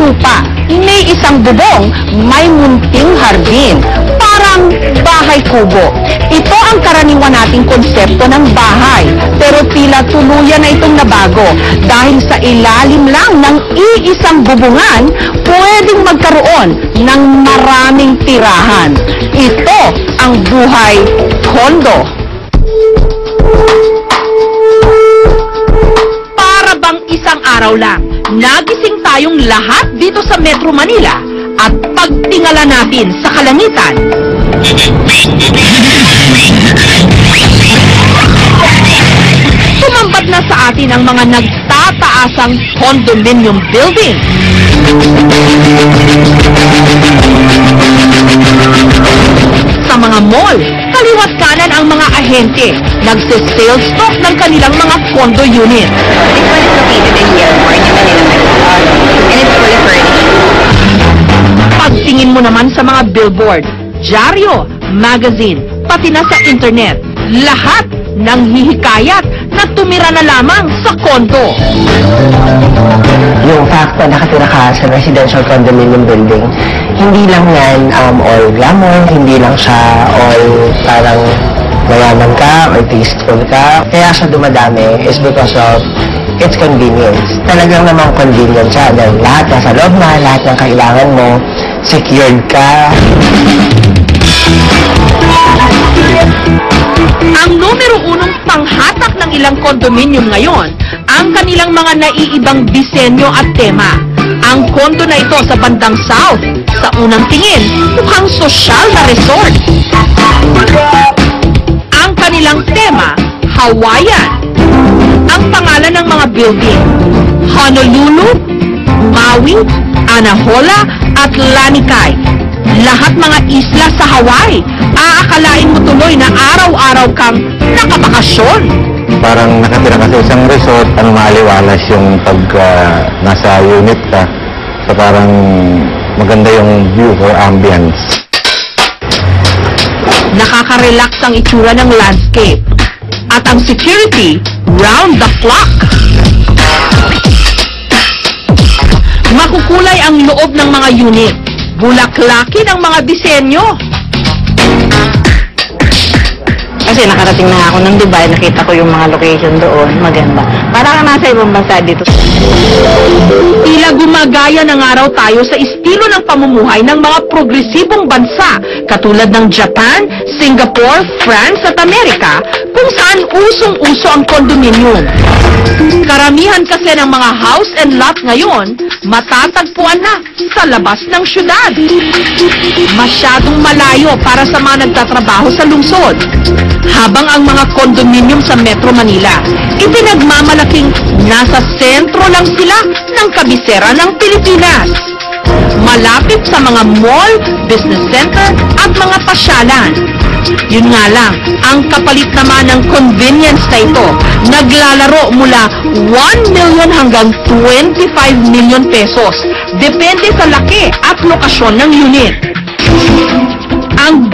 lupa, may isang bubong, may munting hardin. Parang bahay kubo. Ito ang karaniwan nating konsepto ng bahay. Pero tila tuluyan na itong nabago. Dahil sa ilalim lang ng iisang bubungan, pwedeng magkaroon ng maraming tirahan. Ito ang buhay kondo. Para bang isang araw lang, nagising tayong lahat dito sa Metro Manila at pagtingala natin sa kalangitan. Tumambad na sa atin ang mga nagtataasang condominium building. Sa mga mall, kaliwat kanan ang mga ahente, nagse-sales stock ng kanilang mga condo unit. This one is located in here, Martin Manila, and it's fully furnished. Pagtingin mo naman sa mga billboard, dyaryo, magazine, pati na sa internet, lahat nang hihikayat na tumira na lamang sa kondo. Yung fact na nakatira ka sa residential condominium building, hindi lang yan all glamour, hindi lang siya all parang mayaman ka or tasteful ka. Kaya siya dumadami is because of its convenience. Talagang namang convenient siya dahil lahat nasa loob na, lahat ng kailangan mo, secured ka. Ang numero unong panghatak ng ilang condominium ngayon, ang kanilang mga naiibang disenyo at tema. Ang kondo na ito sa bandang south, sa unang tingin, mukhang sosyal na resort. Ang kanilang tema, Hawaiian. Ang pangalan ng mga building, Honolulu, Maui, Anahola at Lanikai. Lahat mga isla sa Hawaii. Aakalain mo tuloy na araw-araw kang nakabakasyon. Parang nakatira ka sa isang resort, maaliwalas yung pag nasa unit ka. So parang maganda yung view or ambience. Nakaka-relax ang itsura ng landscape. At ang security, round the clock. Makukulay ang loob ng mga unit. Bulaklakin ang mga disenyo. Kasi nakarating na ako ng Dubai, nakita ko yung mga location doon, maganda. Para ka nasa ibang bansa dito. Tila gumagaya ng araw tayo sa estilo ng pamumuhay ng mga progresibong bansa katulad ng Japan, Singapore, France at Amerika kung saan usong-uso ang condominium. Karamihan kasi ng mga house and lot ngayon matatagpuan na sa labas ng syudad. Masyadong malayo para sa mga nagtatrabaho sa lungsod. Habang ang mga condominium sa Metro Manila, ipinagmamalaking nasa sentro lang sila ng kabisera ng Pilipinas. Malapit sa mga mall, business center at mga pasyalan. Yun nga lang, ang kapalit naman ng convenience na ito, naglalaro mula 1 million hanggang 25 million pesos. Depende sa laki at lokasyon ng unit. Ang